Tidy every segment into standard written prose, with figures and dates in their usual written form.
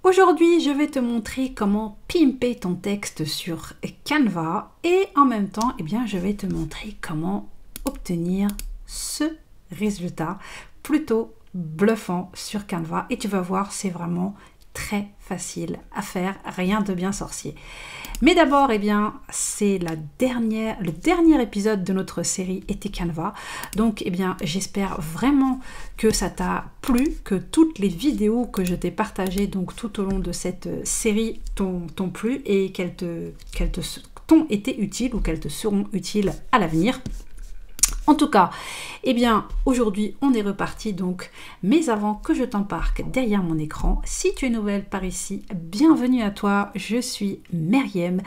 Aujourd'hui, je vais te montrer comment pimper ton texte sur Canva et en même temps, je vais te montrer comment obtenir ce résultat plutôt bluffant sur Canva. Et tu vas voir, c'est vraiment très facile à faire, rien de bien sorcier. Mais d'abord, c'est le dernier épisode de notre série Été Canva. Donc, j'espère vraiment que ça t'a plu, que toutes les vidéos que je t'ai partagées donc tout au long de cette série t'ont plu et qu'elles t'ont été utiles ou qu'elles te seront utiles à l'avenir. En tout cas, aujourd'hui, on est reparti donc, mais avant que je t'embarque derrière mon écran, si tu es nouvelle par ici, bienvenue à toi, je suis Meriem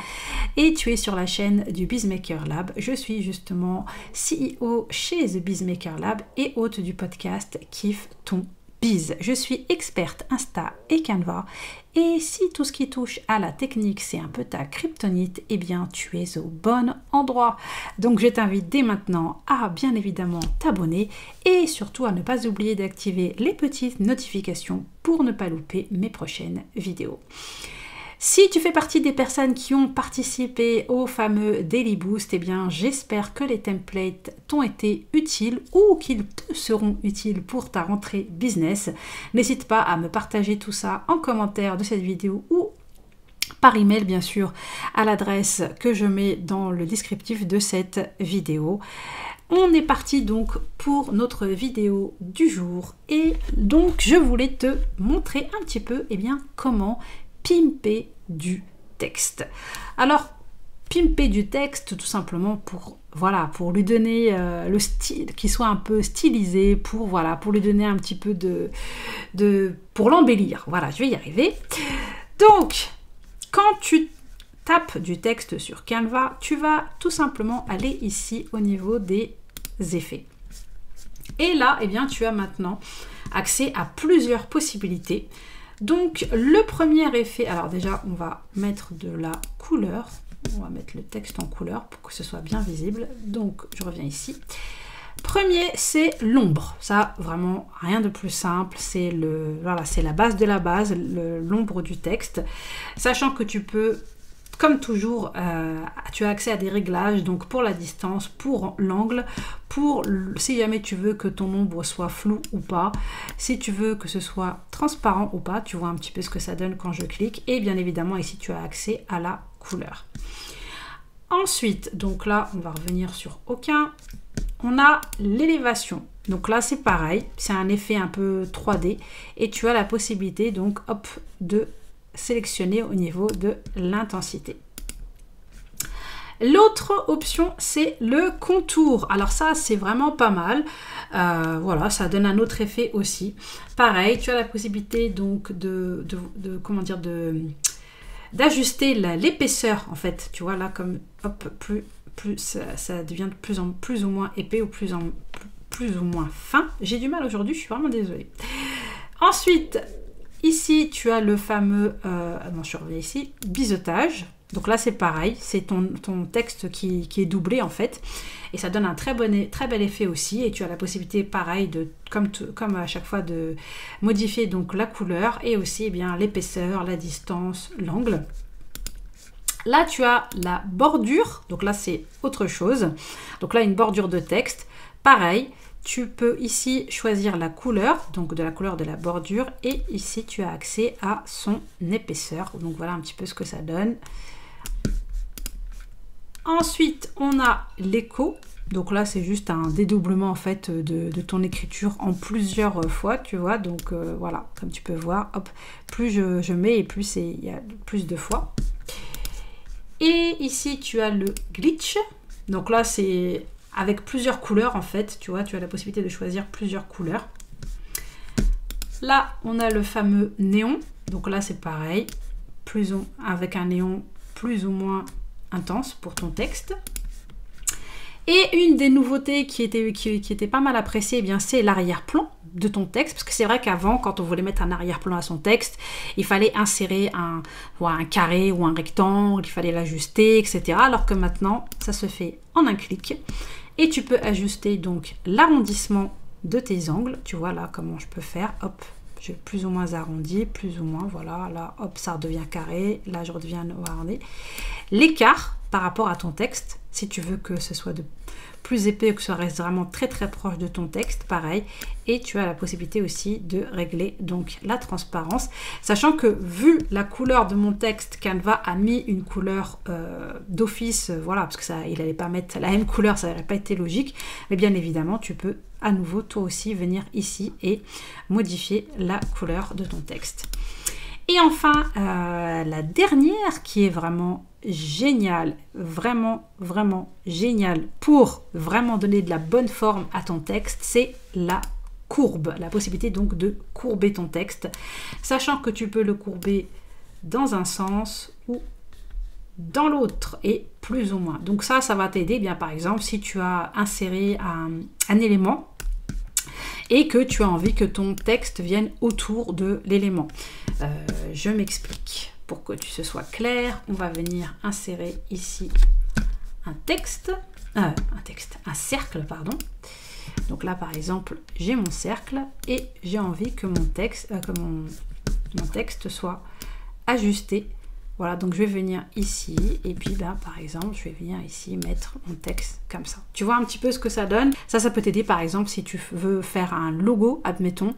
et tu es sur la chaîne du Bizmaker Lab. Je suis justement CEO chez The Bizmaker Lab et hôte du podcast Kiffe ton Biz. Je suis experte Insta et Canva et si tout ce qui touche à la technique c'est un peu ta kryptonite, tu es au bon endroit. Donc je t'invite dès maintenant à bien évidemment t'abonner et surtout à ne pas oublier d'activer les petites notifications pour ne pas louper mes prochaines vidéos. Si tu fais partie des personnes qui ont participé au fameux Daily Boost, j'espère que les templates t'ont été utiles ou qu'ils te seront utiles pour ta rentrée business. N'hésite pas à me partager tout ça en commentaire de cette vidéo ou par email bien sûr à l'adresse que je mets dans le descriptif de cette vidéo. On est parti donc pour notre vidéo du jour et donc je voulais te montrer un petit peu comment pimper du texte. Alors, pimper du texte tout simplement pour lui donner le style, qui soit un peu stylisé, pour lui donner un petit peu pour l'embellir. Voilà, je vais y arriver. Donc, quand tu tapes du texte sur Canva, tu vas tout simplement aller ici au niveau des effets. Et là, tu as maintenant accès à plusieurs possibilités. Donc le premier effet, alors déjà on va mettre de la couleur, on va mettre le texte en couleur pour que ce soit bien visible. Donc je reviens ici. Premier, c'est l'ombre. Ça, vraiment rien de plus simple. C'est la base de la base, l'ombre du texte. Sachant que tu peux, comme toujours, tu as accès à des réglages, donc pour la distance, pour l'angle, si jamais tu veux que ton ombre soit floue ou pas, si tu veux que ce soit transparent ou pas, tu vois un petit peu ce que ça donne quand je clique, et bien évidemment ici tu as accès à la couleur. Ensuite, donc là on va revenir sur aucun, on a l'élévation. Donc là c'est pareil, c'est un effet un peu 3D, et tu as la possibilité donc de sélectionner au niveau de l'intensité. L'autre option, c'est le contour. Alors ça, c'est vraiment pas mal. Ça donne un autre effet aussi. Pareil, tu as la possibilité donc d'ajuster l'épaisseur en fait. Tu vois là, comme plus ça devient de plus ou moins épais ou plus ou moins fin. J'ai du mal aujourd'hui, je suis vraiment désolée. Ensuite, ici, tu as le fameux, je reviens ici, biseautage. Donc là, c'est pareil, c'est ton texte qui est doublé en fait. Et ça donne un très bel effet aussi. Et tu as la possibilité, pareil, comme à chaque fois, de modifier donc la couleur et aussi l'épaisseur, la distance, l'angle. Là, tu as la bordure. Donc là, c'est autre chose. Donc là, une bordure de texte. Pareil. Tu peux ici choisir la couleur, donc de la couleur de la bordure, et ici tu as accès à son épaisseur. Donc voilà un petit peu ce que ça donne. Ensuite, on a l'écho. Donc là, c'est juste un dédoublement en fait de ton écriture en plusieurs fois, tu vois. Donc voilà, comme tu peux voir, plus je mets et plus il y a plus de fois. Et ici, tu as le glitch. Donc là, c'est avec plusieurs couleurs en fait, tu vois, tu as la possibilité de choisir plusieurs couleurs. Là, on a le fameux néon. Donc là, c'est pareil, avec un néon plus ou moins intense pour ton texte. Et une des nouveautés qui était pas mal appréciée, c'est l'arrière-plan de ton texte. Parce que c'est vrai qu'avant, quand on voulait mettre un arrière-plan à son texte, il fallait insérer un carré ou un rectangle, il fallait l'ajuster, etc. Alors que maintenant, ça se fait en un clic. Et tu peux ajuster donc l'arrondissement de tes angles. Tu vois là comment je peux faire. Hop, j'ai plus ou moins arrondi, plus ou moins, voilà, là, hop, ça redevient carré, là, je redeviens arrondi. L'écart par rapport à ton texte, si tu veux que ce soit de plus épais ou que ça reste vraiment très très proche de ton texte, pareil. Et tu as la possibilité aussi de régler donc la transparence, sachant que vu la couleur de mon texte, Canva a mis une couleur d'office, voilà, parce que ça, il n'allait pas mettre la même couleur, ça n'aurait pas été logique, mais bien évidemment, tu peux à nouveau toi aussi venir ici et modifier la couleur de ton texte. Et enfin, la dernière qui est vraiment géniale, vraiment géniale pour vraiment donner de la bonne forme à ton texte, c'est la courbe, la possibilité donc de courber ton texte, sachant que tu peux le courber dans un sens ou dans l'autre et plus ou moins. Donc ça va t'aider, bien par exemple, si tu as inséré un élément et que tu as envie que ton texte vienne autour de l'élément. Je m'explique. Pour que ce soit clair, on va venir insérer ici un cercle, pardon. Donc là, par exemple, j'ai mon cercle et j'ai envie que mon texte soit ajusté. Voilà, donc je vais venir ici et puis par exemple, je vais venir ici mettre mon texte comme ça. Tu vois un petit peu ce que ça donne? Ça peut t'aider par exemple si tu veux faire un logo, admettons,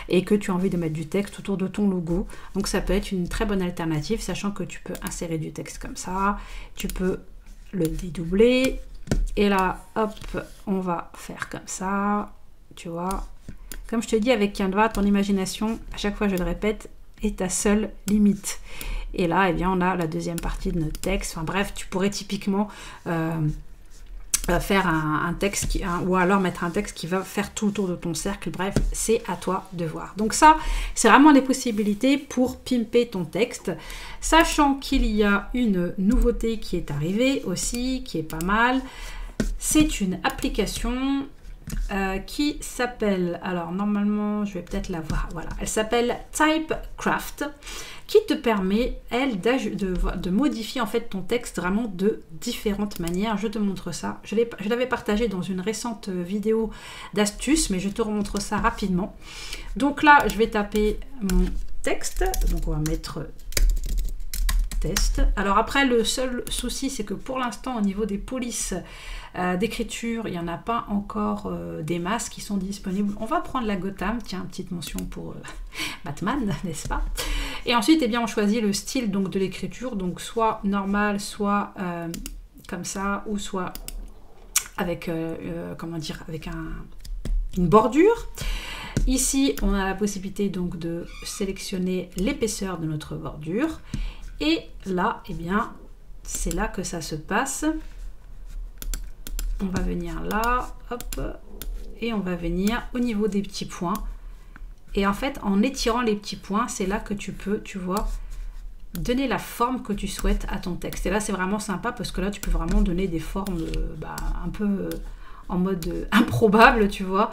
et que tu as envie de mettre du texte autour de ton logo. Donc ça peut être une très bonne alternative, sachant que tu peux insérer du texte comme ça, tu peux le dédoubler, et là, hop, on va faire comme ça, tu vois. Comme je te dis avec Canva, ton imagination, à chaque fois je le répète, est ta seule limite. Et là, eh bien, on a la deuxième partie de notre texte. Enfin bref, tu pourrais typiquement faire un texte ou alors mettre un texte qui va faire tout autour de ton cercle. Bref, c'est à toi de voir. Donc ça, c'est vraiment les possibilités pour pimper ton texte. Sachant qu'il y a une nouveauté qui est arrivée aussi, qui est pas mal. C'est une application qui s'appelle, alors normalement je vais peut-être la voir, voilà, elle s'appelle Typecraft, qui te permet, elle, de modifier en fait ton texte vraiment de différentes manières. Je te montre ça, je l'avais partagé dans une récente vidéo d'astuces, mais je te remontre ça rapidement. Donc là, je vais taper mon texte, donc on va mettre test. Alors après, le seul souci, c'est que pour l'instant, au niveau des polices d'écriture, il n'y en a pas encore des masses qui sont disponibles. On va prendre la Gotham, tiens, petite mention pour Batman, n'est-ce pas? Et ensuite, eh bien, on choisit le style donc de l'écriture, donc soit normal, soit comme ça, ou soit avec, comment dire, avec une bordure. Ici, on a la possibilité donc de sélectionner l'épaisseur de notre bordure. Et là, eh bien, c'est là que ça se passe. On va venir là, hop, et on va venir au niveau des petits points. Et en fait, en étirant les petits points, c'est là que tu peux, tu vois, donner la forme que tu souhaites à ton texte. Et là, c'est vraiment sympa parce que là, tu peux vraiment donner des formes un peu en mode improbable, tu vois,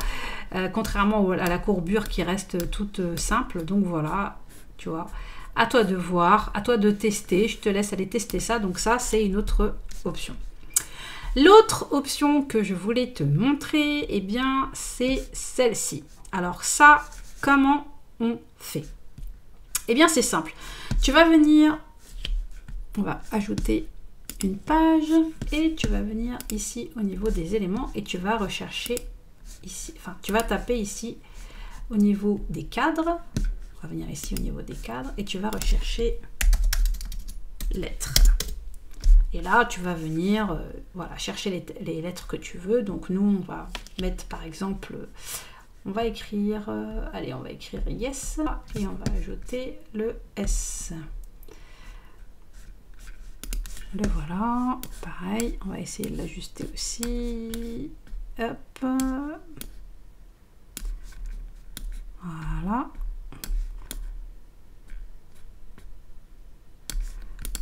contrairement à la courbure qui reste toute simple. Donc voilà, tu vois, à toi de voir, à toi de tester. Je te laisse aller tester ça. Donc ça, c'est une autre option. L'autre option que je voulais te montrer, eh bien, c'est celle-ci. Alors ça, comment on fait? Eh bien, c'est simple. Tu vas venir, on va ajouter une page et tu vas venir ici au niveau des éléments et tu vas rechercher ici, enfin, tu vas taper ici au niveau des cadres. On va venir ici au niveau des cadres et tu vas rechercher lettres. Et là, tu vas venir voilà, chercher les lettres que tu veux. Donc, nous, on va mettre, par exemple, on va écrire, allez, on va écrire yes. Et on va ajouter le S. Le voilà. Pareil, on va essayer de l'ajuster aussi. Hop. Voilà.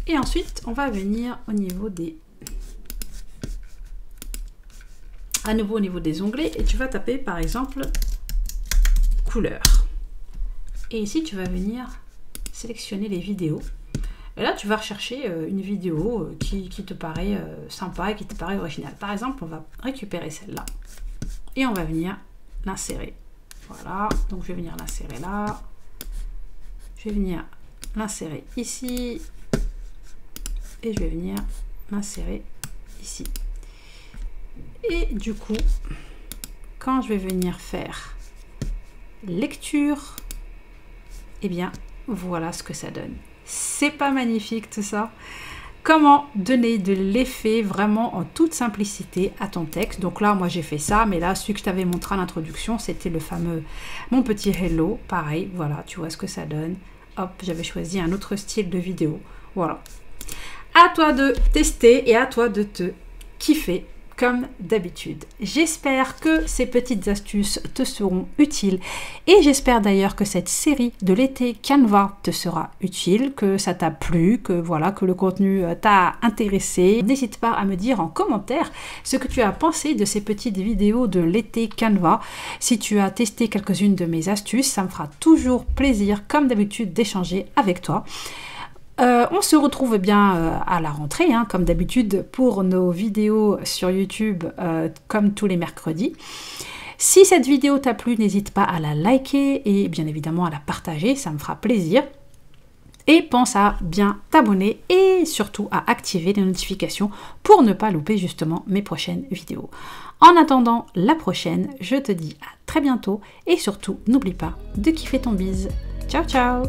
Et ensuite, on va venir au niveau des... à nouveau au niveau des onglets et tu vas taper par exemple couleur. Et ici, tu vas venir sélectionner les vidéos. Et là, tu vas rechercher une vidéo qui te paraît sympa et qui te paraît originale. Par exemple, on va récupérer celle-là et on va venir l'insérer. Voilà, donc je vais venir l'insérer là. je vais venir l'insérer ici et je vais venir l'insérer ici. Et du coup, quand je vais venir faire lecture, eh bien, voilà ce que ça donne. C'est pas magnifique tout ça? Comment donner de l'effet vraiment en toute simplicité à ton texte. Donc là, moi j'ai fait ça, mais là, celui que je t'avais montré à l'introduction, c'était le fameux Mon petit hello. Pareil, voilà, tu vois ce que ça donne. Hop, j'avais choisi un autre style de vidéo. Voilà. À toi de tester et à toi de te kiffer comme d'habitude. J'espère que ces petites astuces te seront utiles et j'espère d'ailleurs que cette série de l'été Canva te sera utile, que ça t'a plu, que voilà, que le contenu t'a intéressé. N'hésite pas à me dire en commentaire ce que tu as pensé de ces petites vidéos de l'été Canva. Si tu as testé quelques-unes de mes astuces, ça me fera toujours plaisir comme d'habitude d'échanger avec toi. On se retrouve bien à la rentrée, hein, comme d'habitude, pour nos vidéos sur YouTube, comme tous les mercredis. Si cette vidéo t'a plu, n'hésite pas à la liker et bien évidemment à la partager, ça me fera plaisir. Et pense à bien t'abonner et surtout à activer les notifications pour ne pas louper justement mes prochaines vidéos. En attendant la prochaine, je te dis à très bientôt et surtout n'oublie pas de kiffer ton bise. Ciao ciao!